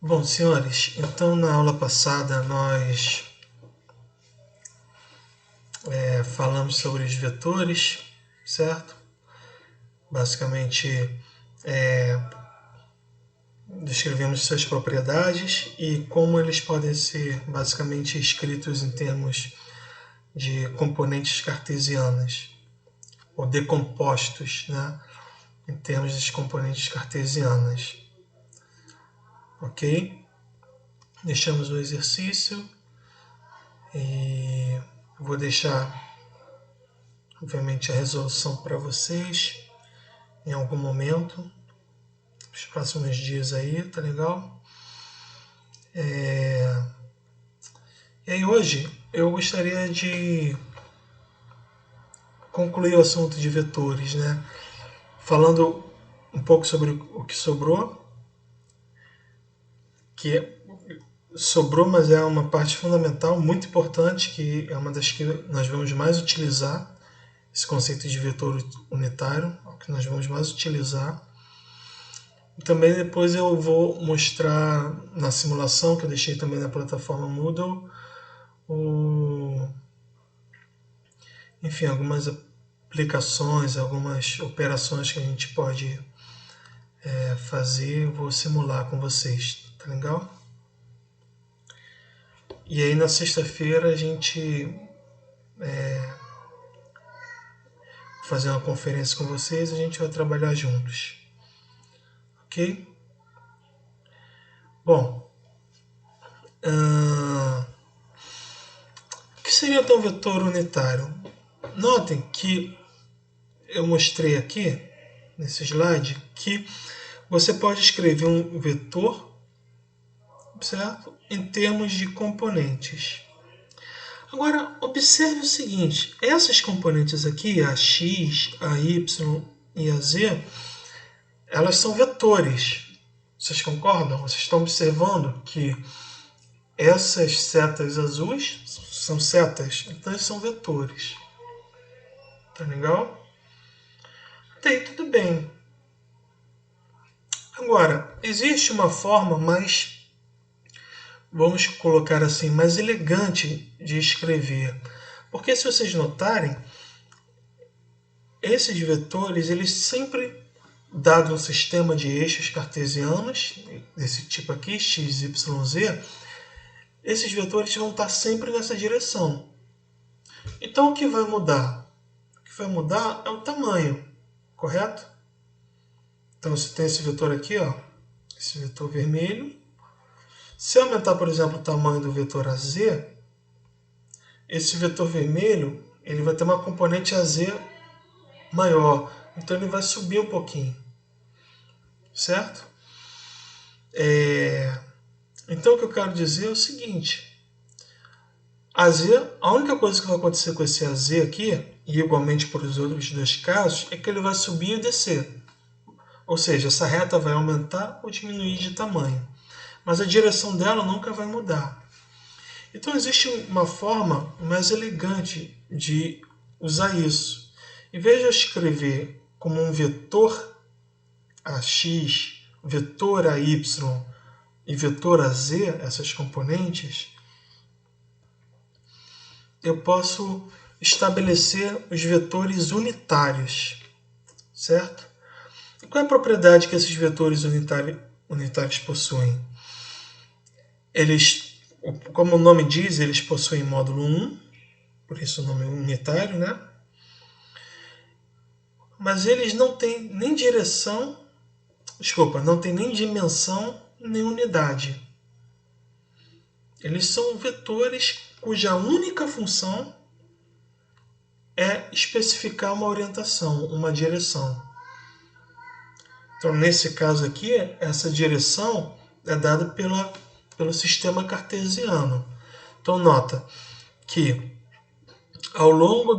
Bom, senhores, então na aula passada nós falamos sobre os vetores, certo? Basicamente, descrevemos suas propriedades e como eles podem ser basicamente escritos em termos de componentes cartesianas, ou decompostos, né? Em termos de componentes cartesianas. Ok? Deixamos o exercício e vou deixar, obviamente, a resolução para vocês em algum momento, nos próximos dias aí, tá legal? E aí hoje eu gostaria de concluir o assunto de vetores, né? Falando um pouco sobre o que sobrou, que sobrou, mas é uma parte fundamental, muito importante, que é uma das que nós vamos mais utilizar, esse conceito de vetor unitário, é o que nós vamos mais utilizar. E também depois eu vou mostrar na simulação, que eu deixei também na plataforma Moodle, enfim, algumas aplicações, algumas operações que a gente pode fazer, eu vou simular com vocês, tá legal? E aí na sexta-feira a gente fazer uma conferência com vocês, a gente vai trabalhar juntos, ok? Bom, o que seria então um vetor unitário? Notem que eu mostrei aqui, nesse slide, que você pode escrever um vetor, certo? Em termos de componentes. Agora, observe o seguinte, essas componentes aqui, a x, a y e a z, elas são vetores. Vocês concordam? Vocês estão observando que essas setas azuis são setas, então eles são vetores. Tá legal? Até aí tudo bem. Agora, existe uma forma mais, vamos colocar assim, mais elegante de escrever. Porque se vocês notarem, esses vetores, eles sempre, dado um sistema de eixos cartesianos, desse tipo aqui, x, y, z, esses vetores vão estar sempre nessa direção. Então o que vai mudar? O que vai mudar é o tamanho, correto? Então você tem esse vetor aqui, ó, esse vetor vermelho. Se eu aumentar, por exemplo, o tamanho do vetor AZ, esse vetor vermelho ele vai ter uma componente AZ maior. Então ele vai subir um pouquinho. Certo? Então o que eu quero dizer é o seguinte. AZ, a única coisa que vai acontecer com esse AZ aqui, e igualmente para os outros dois casos, é que ele vai subir e descer. Ou seja, essa reta vai aumentar ou diminuir de tamanho. Mas a direção dela nunca vai mudar. Então existe uma forma mais elegante de usar isso. Em vez de eu escrever como um vetor AX, vetor AY e vetor AZ, essas componentes, eu posso estabelecer os vetores unitários, certo? E qual é a propriedade que esses vetores unitários possuem? Eles, como o nome diz, eles possuem módulo 1, por isso o nome unitário, né? Mas eles não têm nem direção, não têm nem dimensão nem unidade. Eles são vetores cuja única função é especificar uma orientação, uma direção. Então, nesse caso aqui, essa direção é dada pelo sistema cartesiano. Então, nota que ao longo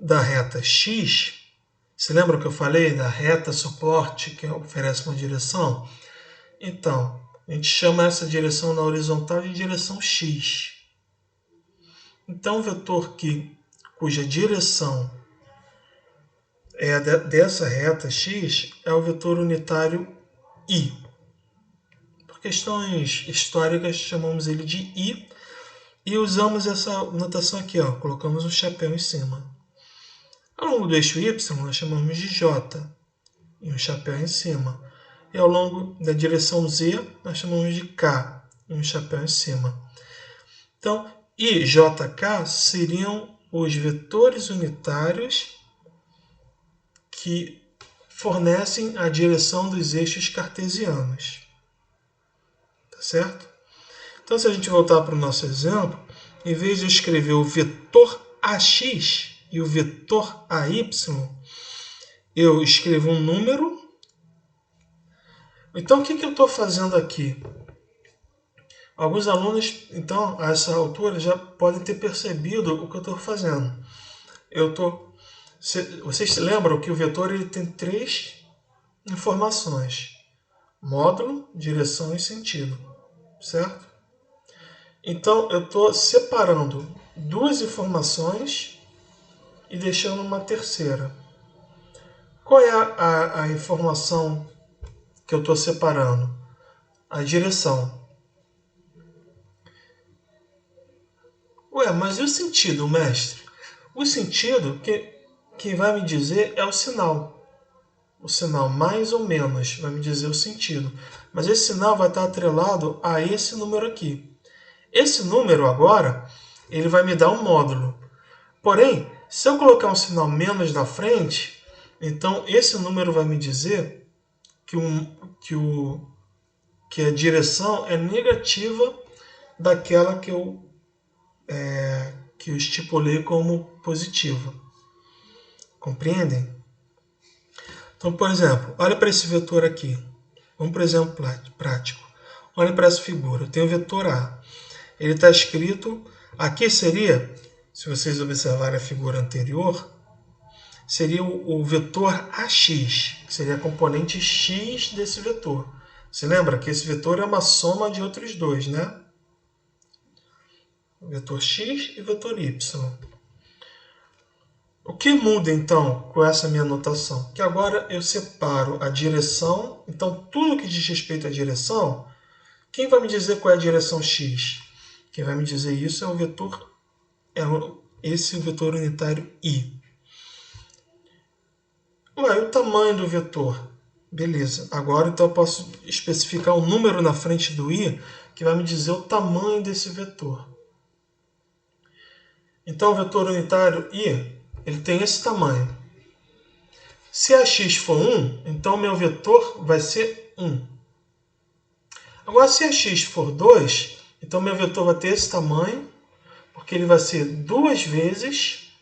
da reta x, você lembra que eu falei da reta suporte que oferece uma direção? Então, a gente chama essa direção na horizontal de direção x. Então, o vetor cuja direção é dessa reta x é o vetor unitário i. questões históricas, chamamos ele de I e usamos essa notação aqui, ó, colocamos um chapéu em cima. Ao longo do eixo Y, nós chamamos de J e um chapéu em cima. E ao longo da direção Z, nós chamamos de K e um chapéu em cima. Então, I, J, K seriam os vetores unitários que fornecem a direção dos eixos cartesianos. Tá certo? Então, se a gente voltar para o nosso exemplo, em vez de escrever o vetor AX e o vetor AY, eu escrevo um número. Então, o que eu estou fazendo aqui? Alguns alunos, então, a essa altura, já podem ter percebido o que eu estou fazendo. Vocês se lembram que o vetor ele tem 3 informações: módulo, direção e sentido, certo? Então, eu estou separando 2 informações e deixando uma terceira. Qual é a informação que eu estou separando? A direção. Ué, mas e o sentido, mestre? O sentido, quem vai me dizer é o sinal. O sinal mais ou menos vai me dizer o sentido. Mas esse sinal vai estar atrelado a esse número aqui. Esse número agora, ele vai me dar um módulo. Porém, se eu colocar um sinal menos na frente, então esse número vai me dizer que a direção é negativa daquela que eu estipulei como positiva. Compreendem? Então, por exemplo, olha para esse vetor aqui. Vamos para o exemplo prático. Olha para essa figura. Eu tenho o vetor A. Ele está escrito... Aqui seria, se vocês observarem a figura anterior, seria o vetor AX, que seria a componente X desse vetor. Você lembra que esse vetor é uma soma de outros dois, né? Vetor X e vetor Y. O que muda, então, com essa minha notação? Que agora eu separo a direção. Então, tudo que diz respeito à direção, quem vai me dizer qual é a direção X? Quem vai me dizer isso é o vetor, esse vetor unitário I. Ué, o tamanho do vetor? Beleza. Agora, então, eu posso especificar um número na frente do I que vai me dizer o tamanho desse vetor. Então, o vetor unitário I, ele tem esse tamanho. Se a x for 1, então meu vetor vai ser 1. Agora, se a x for 2, então meu vetor vai ter esse tamanho, porque ele vai ser 2 vezes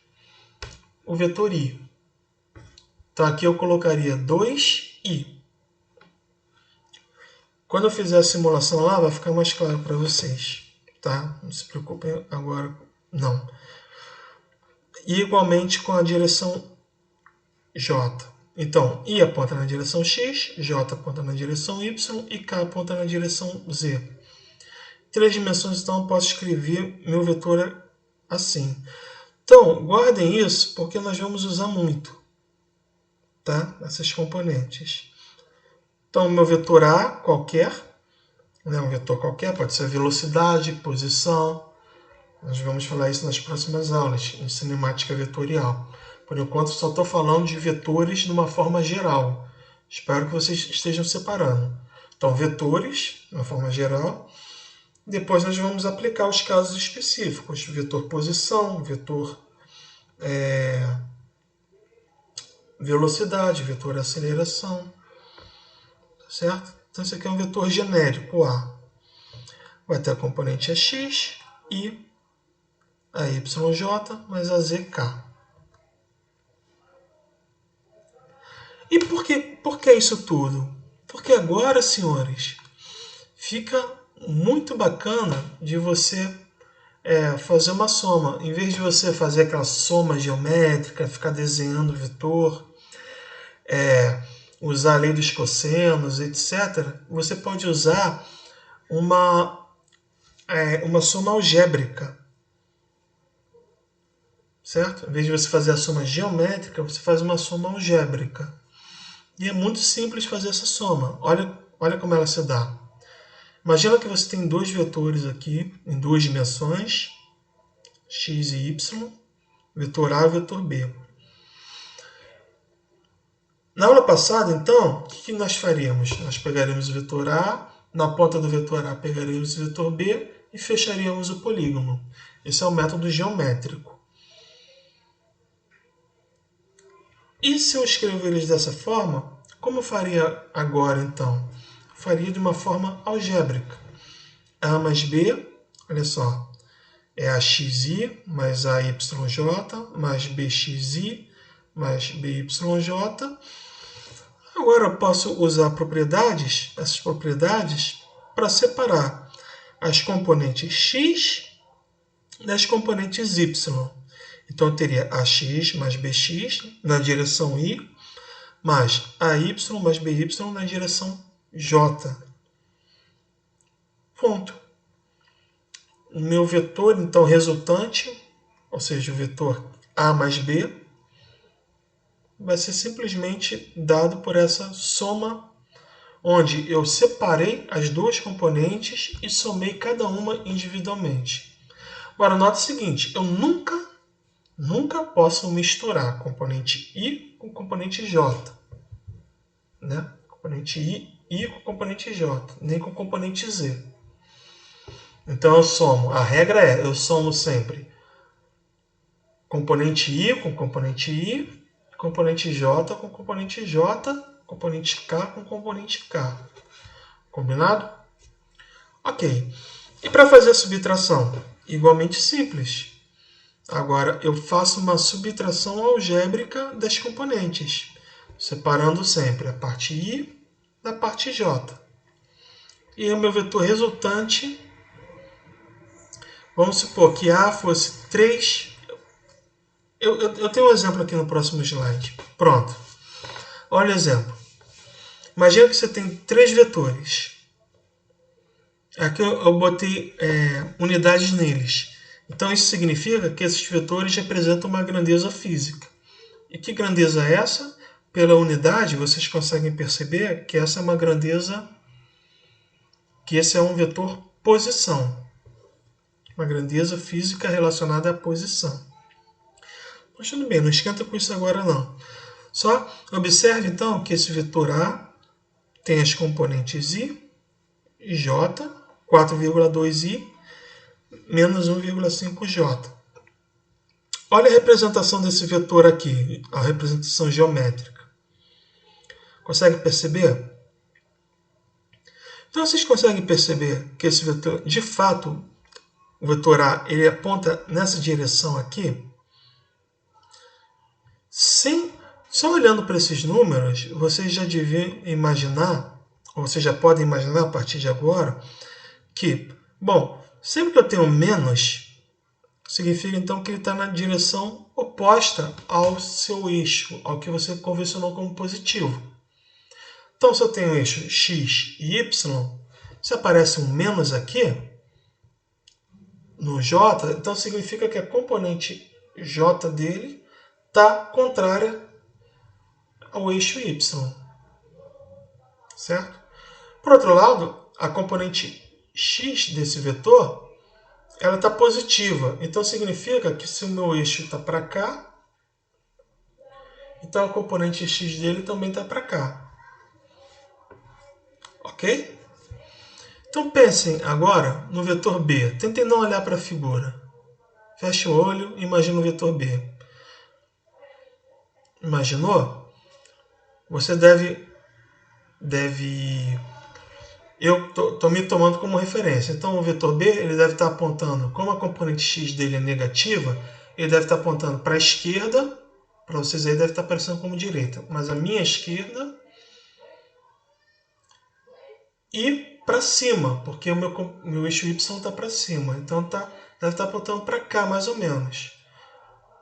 o vetor i. Então, aqui eu colocaria 2i. Quando eu fizer a simulação lá, vai ficar mais claro para vocês. Tá? Não se preocupem agora, não. E igualmente com a direção J. Então, I aponta na direção X, J aponta na direção Y e K aponta na direção Z. 3 dimensões, então, eu posso escrever meu vetor assim. Então, guardem isso, porque nós vamos usar muito, tá? Essas componentes. Então, meu vetor A qualquer, né? Um vetor qualquer, pode ser velocidade, posição. Nós vamos falar isso nas próximas aulas, em cinemática vetorial. Por enquanto, só estou falando de vetores de uma forma geral. Espero que vocês estejam separando. Então, vetores, de uma forma geral. Depois nós vamos aplicar os casos específicos. Vetor posição, vetor velocidade, vetor aceleração. Certo? Então, esse aqui é um vetor genérico A. Vai ter a componente AX, I, a YJ, mais a ZK. E por que isso tudo? Porque agora, senhores, fica muito bacana de você fazer uma soma. Em vez de você fazer aquela soma geométrica, ficar desenhando o vetor, usar a lei dos cossenos, etc., você pode usar uma soma algébrica. Certo? Em vez de você fazer a soma geométrica, você faz uma soma algébrica. E é muito simples fazer essa soma. Olha como ela se dá. Imagina que você tem dois vetores aqui, em duas dimensões, x e y, vetor A e vetor B. Na aula passada, então, o que nós faríamos? Nós pegaríamos o vetor A, na ponta do vetor A pegaríamos o vetor B e fecharíamos o polígono. Esse é o método geométrico. E se eu escrever eles dessa forma, como eu faria agora, então? Eu faria de uma forma algébrica. A mais B, olha só, é AXI mais AYJ mais BXI mais BYJ. Agora eu posso usar essas propriedades, para separar as componentes x das componentes y. Então eu teria AX mais BX na direção Y, mais AY mais BY na direção J. Ponto. O meu vetor, então, resultante, ou seja, o vetor A mais B, vai ser simplesmente dado por essa soma, onde eu separei as duas componentes e somei cada uma individualmente. Agora, nota o seguinte, eu nunca posso misturar componente I com componente J. Né? Componente I com componente J, nem com componente Z. Então eu somo, a regra é, eu somo sempre componente I com componente I, componente J com componente J, componente K com componente K. Combinado? Ok. E para fazer a subtração? Igualmente simples. Agora eu faço uma subtração algébrica das componentes, separando sempre a parte I da parte J. E o meu vetor resultante, vamos supor que A fosse 3. Eu tenho um exemplo aqui no próximo slide. Pronto. Olha o exemplo. Imagina que você tem 3 vetores. Aqui eu botei unidades neles. Então isso significa que esses vetores representam uma grandeza física. E que grandeza é essa? Pela unidade, vocês conseguem perceber que essa é uma grandeza, que esse é um vetor posição. Uma grandeza física relacionada à posição. Mas tudo bem, não esquenta com isso agora não. Só observe então que esse vetor A tem as componentes I e J, 4,2i menos 1,5j. Olha a representação desse vetor aqui, a representação geométrica. Consegue perceber? Então vocês conseguem perceber que esse vetor, de fato, o vetor A, ele aponta nessa direção aqui? Só olhando para esses números, vocês já deviam imaginar, ou vocês já podem imaginar a partir de agora, que, bom, sempre que eu tenho menos, significa então que ele está na direção oposta ao seu eixo, ao que você convencionou como positivo. Então, se eu tenho o eixo x e y, se aparece um menos aqui, no j, então significa que a componente j dele está contrária ao eixo y. Certo? Por outro lado, a componente x desse vetor, ela está positiva. Então significa que se o meu eixo está para cá, então a componente x dele também está para cá. Ok? Então pensem agora no vetor B. Tentem não olhar para a figura. Feche o olho e imagine o vetor B. Imaginou? Você deve eu estou me tomando como referência. Então o vetor B ele deve estar apontando, como a componente x dele é negativa, ele deve estar apontando para a esquerda, para vocês aí deve estar aparecendo como direita, mas a minha esquerda e para cima, porque o meu eixo y está para cima, então deve estar apontando para cá mais ou menos.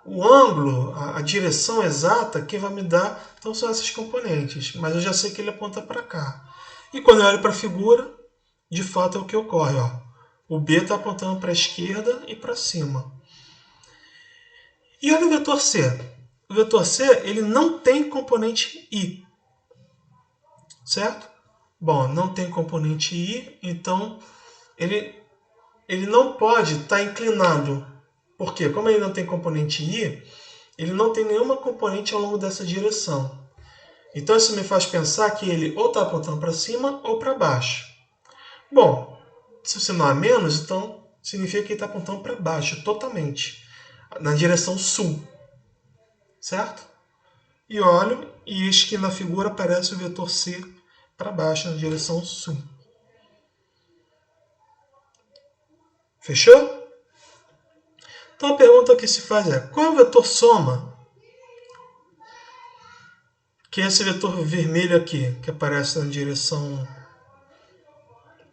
O ângulo, a direção exata que vai me dar, então são essas componentes, mas eu já sei que ele aponta para cá. E quando eu olho para a figura, de fato é o que ocorre. Ó. O B está apontando para a esquerda e para cima. E olha o vetor C. O vetor C ele não tem componente I. Certo? Bom, não tem componente I, então ele não pode estar inclinado. Por quê? Como ele não tem componente I, ele não tem nenhuma componente ao longo dessa direção. Então isso me faz pensar que ele ou está apontando para cima ou para baixo. Bom, se você não há menos, então significa que ele está apontando para baixo, totalmente, na direção sul. Certo? E olho, e eis que na figura aparece o vetor C para baixo, na direção sul. Fechou? Então a pergunta que se faz é: qual é o vetor soma? Que é esse vetor vermelho aqui, que aparece na direção,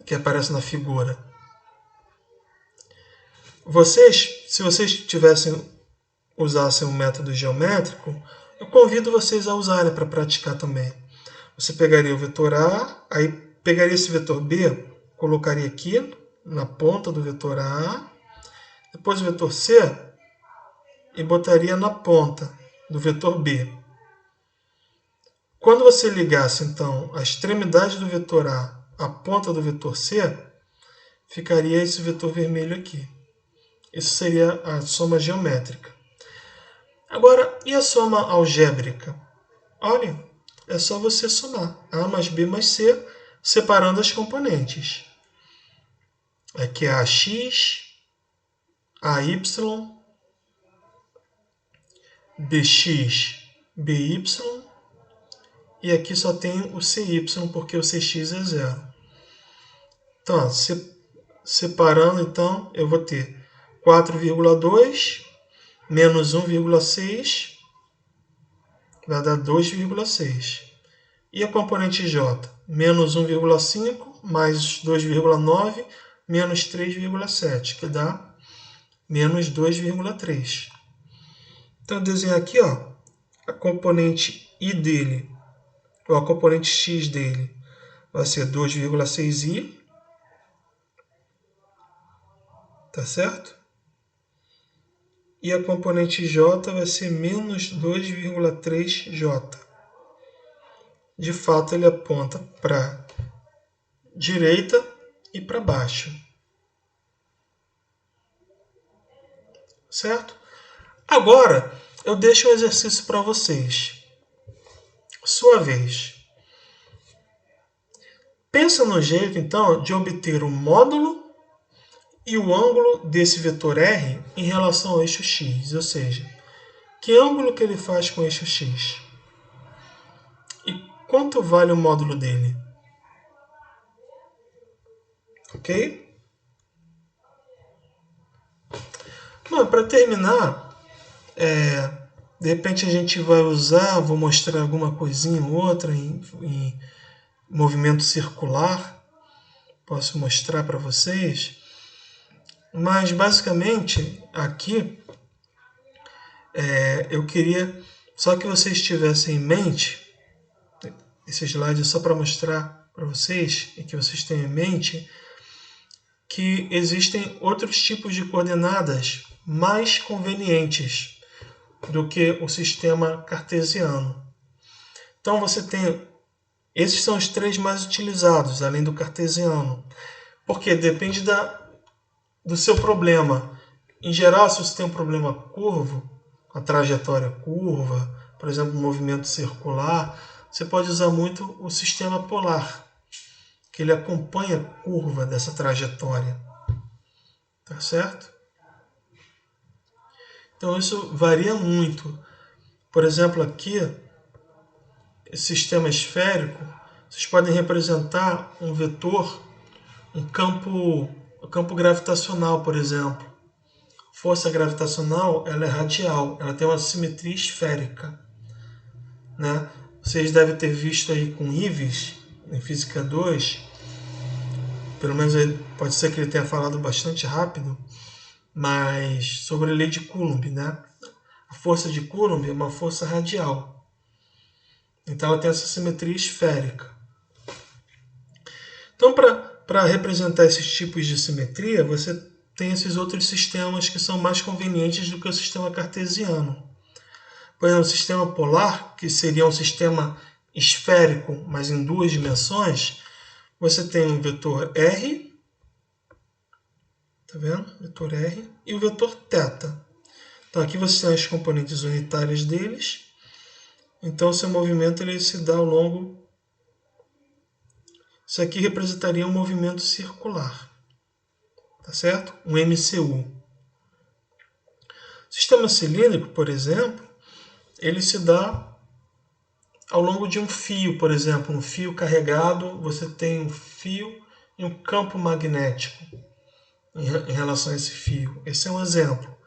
que aparece na figura. Se vocês usassem um método geométrico, eu convido vocês a usarem para praticar também. Você pegaria o vetor A, aí pegaria esse vetor B, colocaria aqui na ponta do vetor A, depois o vetor C e botaria na ponta do vetor B. Quando você ligasse, então, a extremidade do vetor A à ponta do vetor C, ficaria esse vetor vermelho aqui. Isso seria a soma geométrica. Agora, e a soma algébrica? Olha, é só você somar A mais B mais C, separando as componentes. Aqui é AX, AY, BX, BY, e aqui só tem o CY, porque o CX é zero. Então, separando, então, eu vou ter 4,2 menos 1,6 vai dar 2,6. E a componente J? Menos 1,5 mais 2,9 menos 3,7, que dá menos 2,3. Então, eu desenho aqui, ó, a componente I dele, ou a componente X dele, vai ser 2,6i, tá certo? E a componente J vai ser menos 2,3j. De fato, ele aponta para direita e para baixo. Certo? Agora, eu deixo um exercício para vocês. Sua vez. Pensa no jeito, então, de obter o módulo e o ângulo desse vetor R em relação ao eixo X. Ou seja, que ângulo que ele faz com o eixo X? E quanto vale o módulo dele? Ok? Bom, para terminar, de repente a gente vai usar, vou mostrar alguma coisinha ou outra em movimento circular. Posso mostrar para vocês. Mas basicamente aqui eu queria só que vocês tivessem em mente, esse slide é só para mostrar para vocês e que vocês tenham em mente que existem outros tipos de coordenadas mais convenientes do que o sistema cartesiano. Então você tem, esses são os três mais utilizados, além do cartesiano, porque depende do seu problema. Em geral, se você tem um problema curvo, a trajetória curva, por exemplo, um movimento circular, você pode usar muito o sistema polar, que ele acompanha a curva dessa trajetória. Tá certo? Então isso varia muito. Por exemplo, aqui, esse sistema esférico, vocês podem representar um vetor, um campo gravitacional, por exemplo. Força gravitacional, ela é radial, ela tem uma simetria esférica, né? Vocês devem ter visto aí com Ives, em Física 2, pelo menos pode ser que ele tenha falado bastante rápido, mas sobre a lei de Coulomb, né? A força de Coulomb é uma força radial, então ela tem essa simetria esférica. Então, para representar esses tipos de simetria, você tem esses outros sistemas que são mais convenientes do que o sistema cartesiano. Por exemplo, o sistema polar, que seria um sistema esférico, mas em duas dimensões, você tem um vetor R, tá vendo? Vetor R e o vetor θ. Então aqui você tem as componentes unitárias deles. Então o seu movimento ele se dá ao longo. Isso aqui representaria um movimento circular, tá certo? Um MCU. Sistema cilíndrico, por exemplo, ele se dá ao longo de um fio, por exemplo, um fio carregado, você tem um fio e um campo magnético em relação a esse fio. Esse é um exemplo.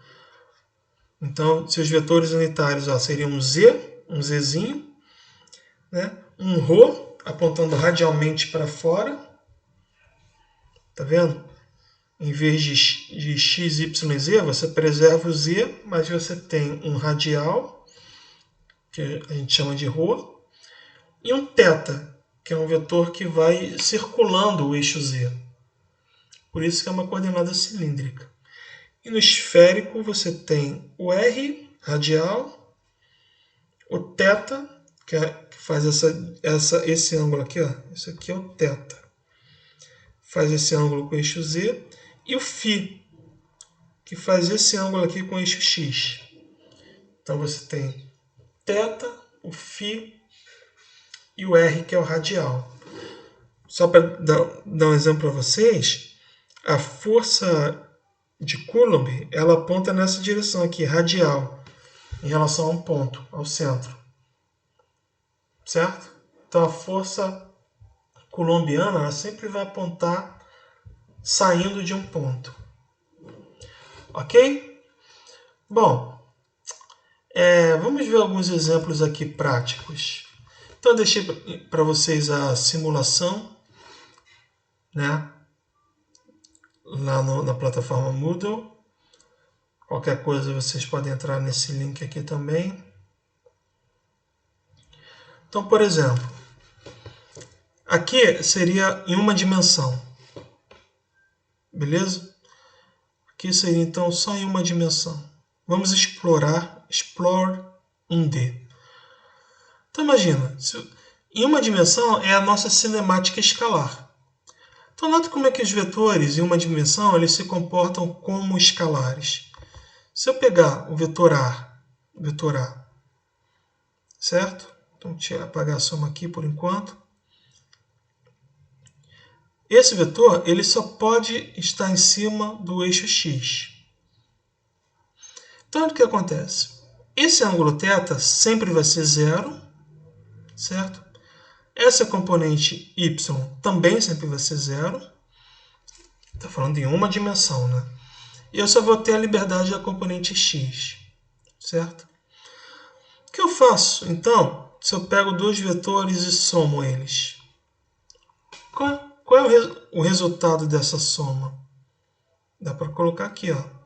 Então, seus vetores unitários seriam um Z, um Zzinho, né? Um ρ apontando radialmente para fora, tá vendo? Em vez de x, y e z, você preserva o z, mas você tem um radial, que a gente chama de ρ, e um θ, que é um vetor que vai circulando o eixo z. Por isso que é uma coordenada cilíndrica. E no esférico você tem o r, radial, o θ, que faz esse ângulo aqui, ó. Isso aqui é o θ. Faz esse ângulo com o eixo z. E o φ, que faz esse ângulo aqui com o eixo x. Então você tem θ, o φ e o r, que é o radial. Só para dar um exemplo para vocês, a força de Coulomb, ela aponta nessa direção aqui, radial, em relação a um ponto, ao centro. Certo? Então a força coulombiana ela sempre vai apontar saindo de um ponto. Ok? Bom, vamos ver alguns exemplos aqui práticos. Então eu deixei para vocês a simulação, né? Lá na plataforma Moodle. Qualquer coisa vocês podem entrar nesse link aqui também. Então, por exemplo, aqui seria em uma dimensão. Beleza? Aqui seria então só em uma dimensão. Vamos explorar Explore 1D. Então imagina, em uma dimensão é a nossa cinemática escalar. Então nota como é que os vetores em uma dimensão eles se comportam como escalares. Se eu pegar o vetor A, certo? Então deixa eu apagar a soma aqui por enquanto. Esse vetor ele só pode estar em cima do eixo x. Então o que acontece? Esse ângulo θ sempre vai ser zero, certo? Essa componente y também sempre vai ser zero. Está falando em uma dimensão, né? E eu só vou ter a liberdade da componente x, certo? O que eu faço, então, se eu pego dois vetores e somo eles? Qual é o resultado dessa soma? Dá para colocar aqui, ó.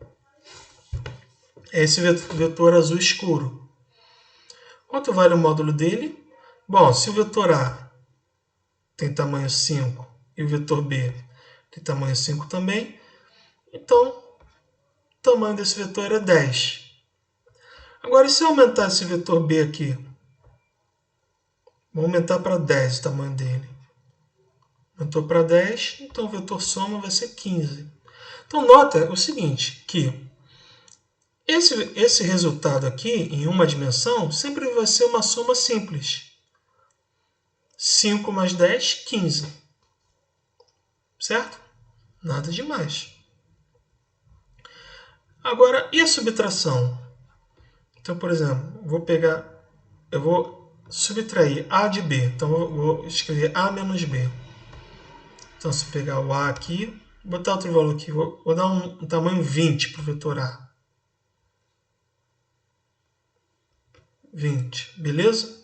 É esse vetor azul escuro. Quanto vale o módulo dele? Bom, se o vetor A tem tamanho 5 e o vetor B tem tamanho 5 também, então o tamanho desse vetor é 10. Agora, e se eu aumentar esse vetor B aqui? Vou aumentar para 10 o tamanho dele. Aumentou para 10, então o vetor soma vai ser 15. Então, nota o seguinte, que esse resultado aqui, em uma dimensão, sempre vai ser uma soma simples. 5 mais 10, 15. Certo? Nada demais. Agora, e a subtração? Então, por exemplo, eu vou subtrair A de B. Então, eu vou escrever A menos B. Então, se eu pegar o A aqui, botar outro valor aqui, vou dar um tamanho 20 para o vetor A. 20, beleza?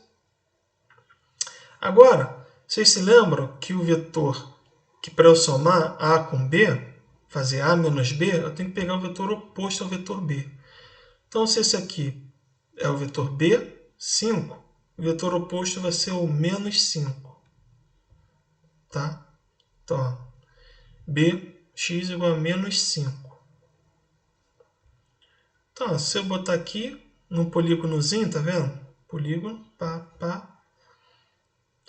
Agora, vocês se lembram que o vetor, que para eu somar A com B, fazer A menos B, eu tenho que pegar o vetor oposto ao vetor B. Então, se esse aqui é o vetor B, 5, o vetor oposto vai ser o menos 5. Tá? Então, ó, bx igual a menos 5. Então, ó, se eu botar aqui, num polígonozinho, tá vendo? Polígono, pá, pá.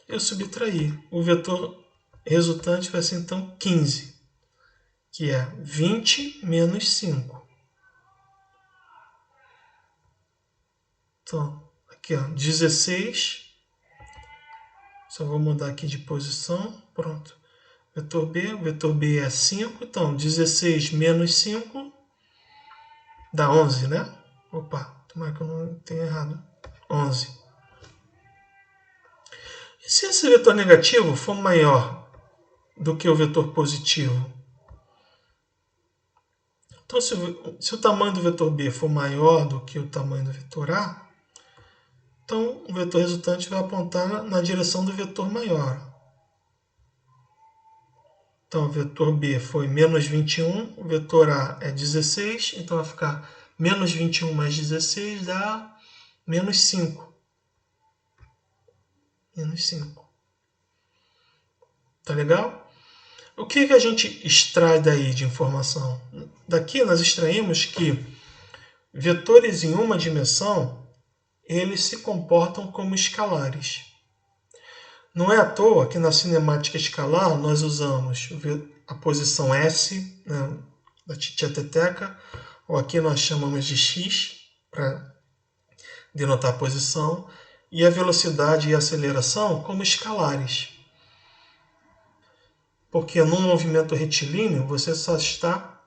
Eu subtrair. O vetor resultante vai ser então 15, que é 20 menos 5. Então, aqui, ó, 16. Só vou mudar aqui de posição. Pronto. O vetor B é 5. Então, 16 menos 5 dá 11, né? Opa, tomara que eu não tenha errado. 11. E se esse vetor negativo for maior do que o vetor positivo? Então, se o tamanho do vetor B for maior do que o tamanho do vetor A, então o vetor resultante vai apontar na direção do vetor maior. Então, o vetor B foi menos 21, o vetor A é 16, então vai ficar menos 21 mais 16 dá menos 5. Menos 5. Tá legal? O que a gente extrai daí de informação? Daqui nós extraímos que vetores em uma dimensão, eles se comportam como escalares. Não é à toa que na cinemática escalar nós usamos a posição S, né, da titiateteca, ou aqui nós chamamos de X, para denotar a posição, e a velocidade e a aceleração como escalares. Porque num movimento retilíneo você só está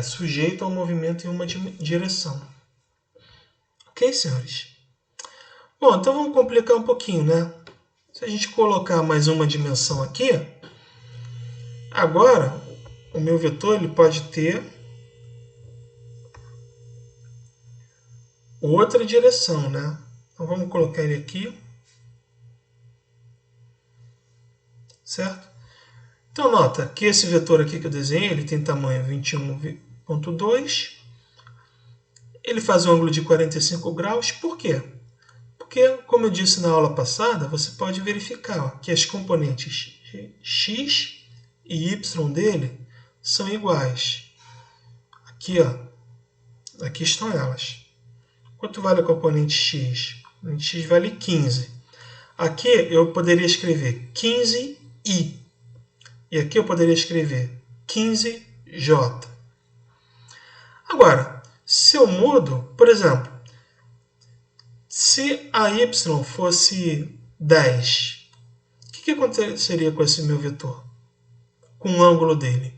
sujeito ao movimento em uma direção. Ok, senhores? Bom, então vamos complicar um pouquinho, né? Se a gente colocar mais uma dimensão aqui, agora o meu vetor ele pode ter outra direção, né? Então vamos colocar ele aqui, certo? Então nota que esse vetor aqui que eu desenhei, ele tem tamanho 21,2, ele faz um ângulo de 45 graus, por quê? Porque, como eu disse na aula passada, você pode verificar ó, que as componentes x e y dele são iguais. Aqui, ó, aqui estão elas. Quanto vale a componente x? A componente x vale 15. Aqui eu poderia escrever 15i. E aqui eu poderia escrever 15j. Agora, se eu mudo, por exemplo, se a y fosse 10, o que aconteceria com esse meu vetor? Com o ângulo dele?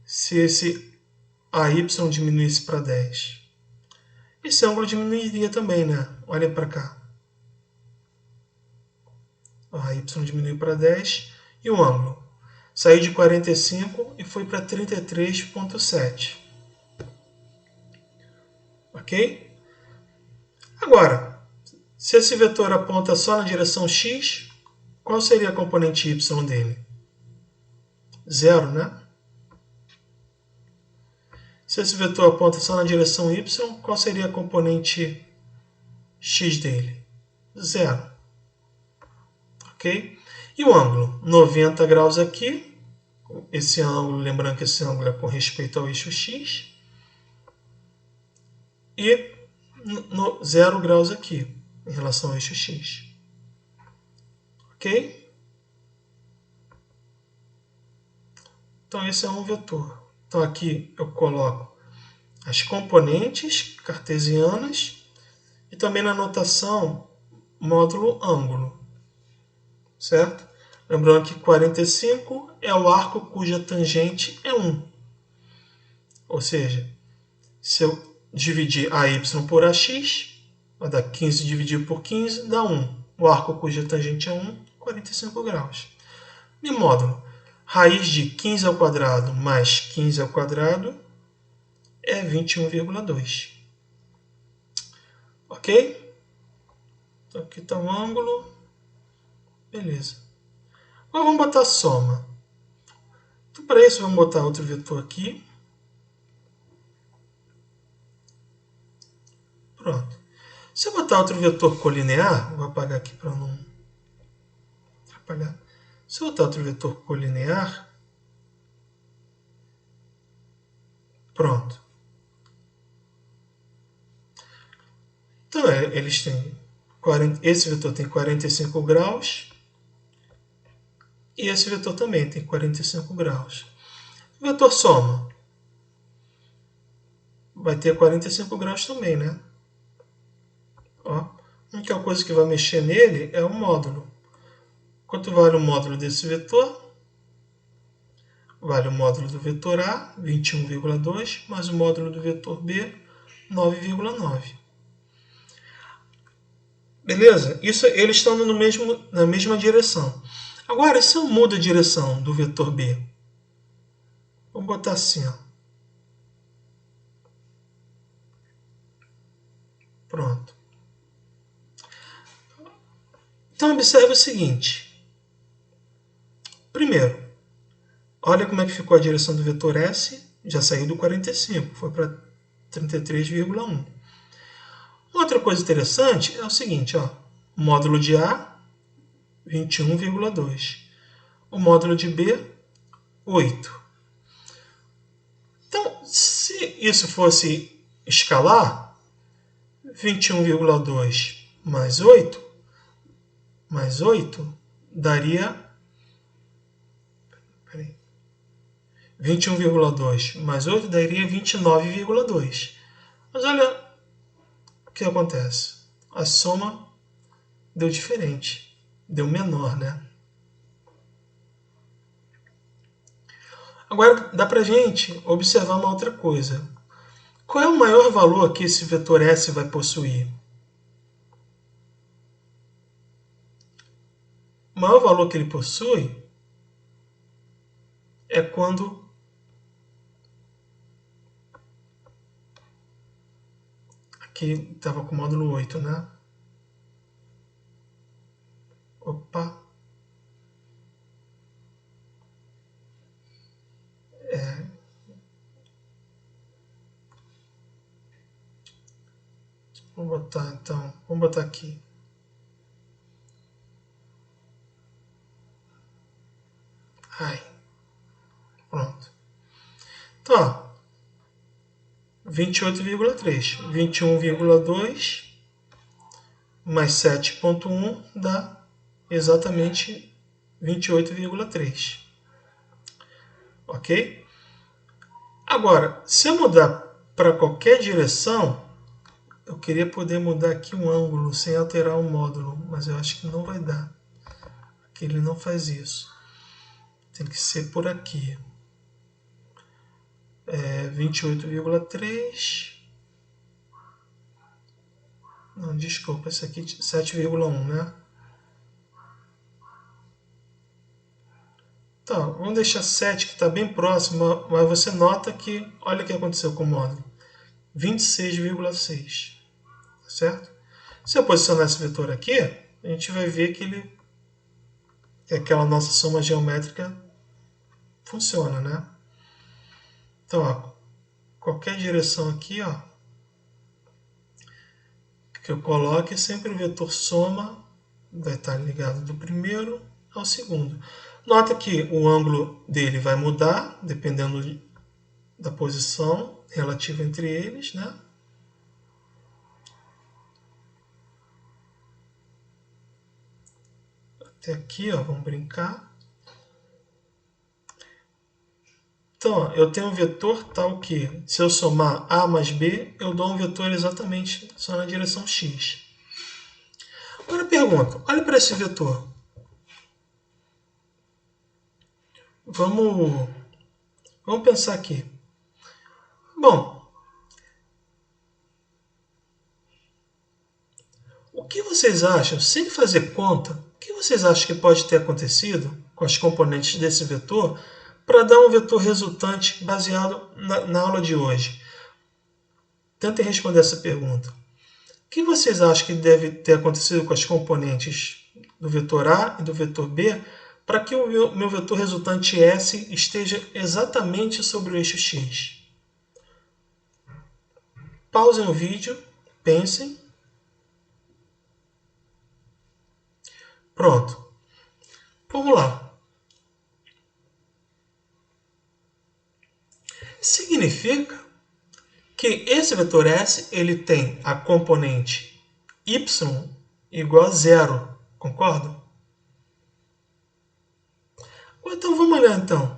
Se esse AY diminuísse para 10. Esse ângulo diminuiria também, né? Olha para cá. A Y diminuiu para 10 e o ângulo saiu de 45 e foi para 33,7. Ok? Agora, se esse vetor aponta só na direção x, qual seria a componente y dele? 0, né? Se esse vetor aponta só na direção y, qual seria a componente x dele? 0. Ok? E o ângulo? 90 graus aqui. Esse ângulo, lembrando que esse ângulo é com respeito ao eixo x. E 0 graus aqui, em relação ao eixo x. Ok? Então, esse é um vetor. Então, aqui eu coloco as componentes cartesianas e também na notação módulo ângulo. Certo? Lembrando que 45 é o arco cuja tangente é 1. Ou seja, se eu dividir AY por AX, vai dar 15 dividido por 15, dá 1. O arco cuja tangente é 1, 45 graus. E módulo, raiz de 15 ao quadrado mais 15 ao quadrado é 21,2. Ok? Então aqui está o ângulo. Beleza. Agora vamos botar soma. Então, para isso, vamos botar outro vetor aqui. Pronto. Se eu botar outro vetor colinear, vou apagar aqui para não apagar. Se eu botar outro vetor colinear, pronto. Então, eles têm esse vetor tem 45 graus E esse vetor também tem 45 graus. O vetor soma vai ter 45 graus também, né? Ó, a única coisa que vai mexer nele é o módulo. Quanto vale o módulo desse vetor? Vale o módulo do vetor A, 21,2, mais o módulo do vetor B, 9,9. Beleza? Isso, eles estão na mesma direção. Agora, se eu mudo a direção do vetor B? Vamos botar assim, ó. Pronto. Então, observe o seguinte. Primeiro, olha como é que ficou a direção do vetor S. Já saiu do 45, foi para 33,1. Outra coisa interessante é o seguinte, ó. O módulo de A, 21,2. O módulo de B, 8. Então, se isso fosse escalar, 21,2 mais 8 daria 21,2 mais 8 daria 29,2. Mas olha o que acontece. A soma deu diferente. Deu menor, né? Agora, dá pra gente observar uma outra coisa. Qual é o maior valor que esse vetor S vai possuir? O maior valor que ele possui é quando aqui estava com o módulo 8, né? Opa! Vamos botar então, vamos botar aqui. Ai, pronto. Então, ó, 28,3. 21,2 mais 7,1 dá exatamente 28,3. Ok? Agora, se eu mudar para qualquer direção, eu queria poder mudar aqui um ângulo sem alterar o módulo, mas eu acho que não vai dar. Aqui ele não faz isso. Tem que ser por aqui. 28,3. Não, desculpa, esse aqui 7,1, né? Tá, vamos deixar 7 que está bem próximo, mas você nota que, olha o que aconteceu com o módulo. 26,6, certo? Se eu posicionar esse vetor aqui, a gente vai ver que aquela nossa soma geométrica funciona, né? Então, ó, qualquer direção aqui, ó, que eu coloque, sempre o vetor soma vai estar ligado do primeiro ao segundo. Nota que o ângulo dele vai mudar, dependendo da posição relativa entre eles, né? Até aqui, ó, vamos brincar. Então, ó, eu tenho um vetor tal que, se eu somar A mais B, eu dou um vetor exatamente só na direção X. Agora eu pergunto, olha para esse vetor. Vamos pensar aqui. Bom, o que vocês acham, sem fazer conta, o que vocês acham que pode ter acontecido com as componentes desse vetor para dar um vetor resultante baseado na aula de hoje? Tentem responder essa pergunta. O que vocês acham que deve ter acontecido com as componentes do vetor A e do vetor B para que o meu vetor resultante S esteja exatamente sobre o eixo X? Pausem o vídeo, pensem. Pronto. Vamos lá. Significa que esse vetor S ele tem a componente y igual a zero. Concordam? Então vamos olhar então.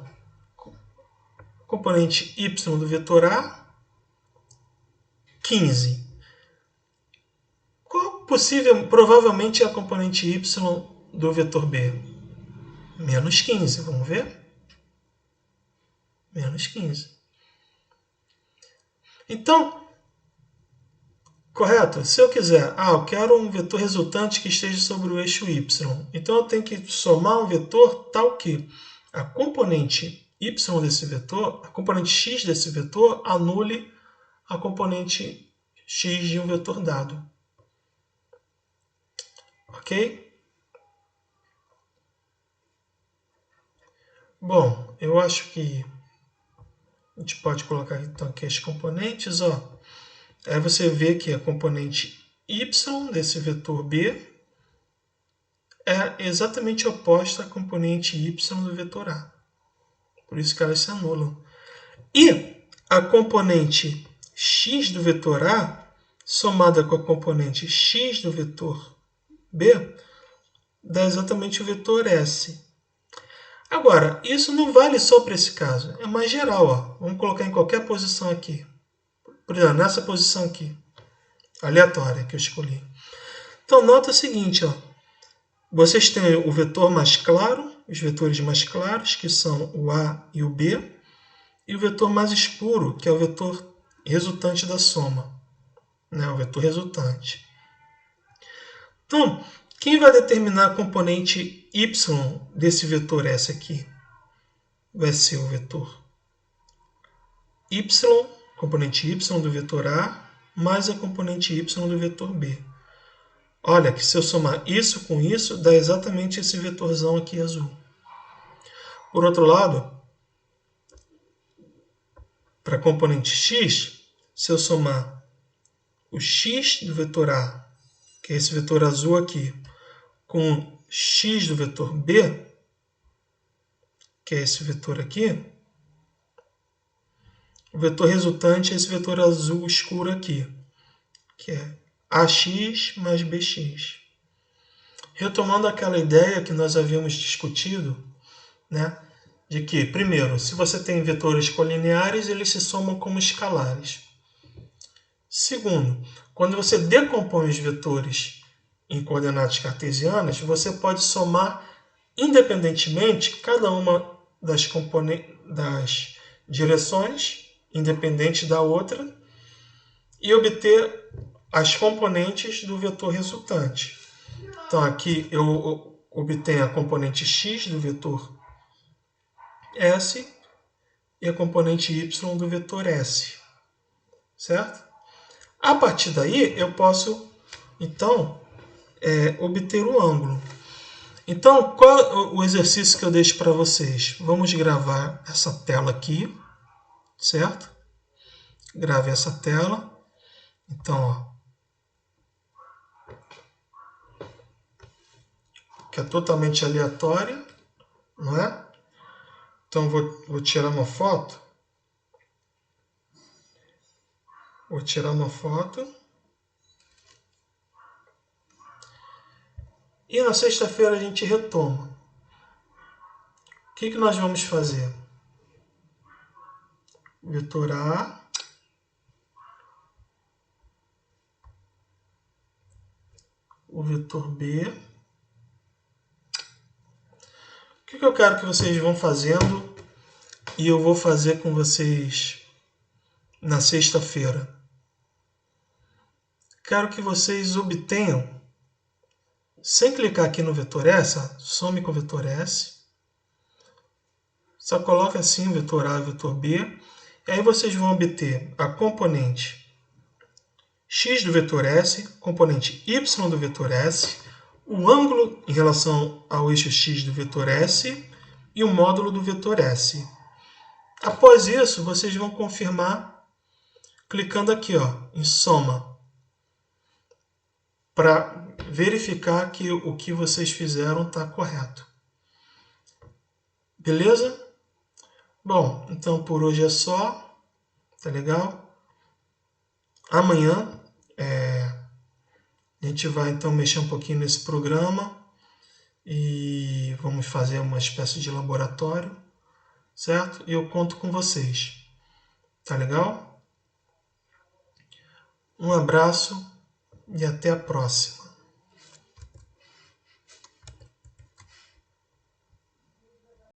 Componente y do vetor A, 15. Qual provavelmente é a componente y do vetor B? Menos 15, vamos ver? Menos 15. Então, correto? Se eu quiser, eu quero um vetor resultante que esteja sobre o eixo y. Então eu tenho que somar um vetor tal que a componente y desse vetor, a componente x desse vetor, anule a componente x de um vetor dado. Ok? Bom, eu acho que a gente pode colocar então aqui as componentes. Aí você vê que a componente y desse vetor B é exatamente oposta à componente y do vetor A. Por isso que elas se anulam. E a componente x do vetor A, somada com a componente x do vetor B, dá exatamente o vetor S. Agora, isso não vale só para esse caso, é mais geral. Vamos colocar em qualquer posição aqui. Por exemplo, nessa posição aqui, aleatória que eu escolhi. Então, nota o seguinte, vocês têm o vetor mais claro, os vetores mais claros, que são o A e o B, e o vetor mais escuro, que é o vetor resultante da soma, o vetor resultante. Então, quem vai determinar a componente y desse vetor S aqui? Vai ser o vetor y, componente y do vetor A, mais a componente y do vetor B. Olha que se eu somar isso com isso, dá exatamente esse vetorzão aqui azul. Por outro lado, para a componente x, se eu somar o x do vetor A, que é esse vetor azul aqui, com x do vetor B, que é esse vetor aqui, o vetor resultante é esse vetor azul escuro aqui, que é AX mais BX. Retomando aquela ideia que nós havíamos discutido, de que, primeiro, se você tem vetores colineares, eles se somam como escalares. Segundo, quando você decompõe os vetores em coordenadas cartesianas, você pode somar independentemente cada uma das direções, independente da outra, e obter as componentes do vetor resultante. Então aqui eu obtenho a componente x do vetor S e a componente y do vetor S. Certo? A partir daí eu posso, então, obter o ângulo. Então, qual é o exercício que eu deixo para vocês? Vamos gravar essa tela aqui, certo? Grave essa tela. Então, que é totalmente aleatória, não é? Então, vou tirar uma foto. Vou tirar uma foto. E na sexta-feira a gente retoma. O que nós vamos fazer? Vetor A. O vetor B. O que eu quero que vocês vão fazendo e eu vou fazer com vocês na sexta-feira? Quero que vocês obtenham, sem clicar aqui no vetor S, some com o vetor S. Só coloca assim o vetor A e o vetor B. E aí vocês vão obter a componente x do vetor S, componente y do vetor S, o ângulo em relação ao eixo x do vetor S e o módulo do vetor S. Após isso, vocês vão confirmar clicando aqui em soma, para verificar que o que vocês fizeram está correto. Beleza? Bom, então por hoje é só. Tá legal? Amanhã a gente vai então mexer um pouquinho nesse programa e vamos fazer uma espécie de laboratório, certo? E eu conto com vocês. Tá legal? Um abraço e até a próxima.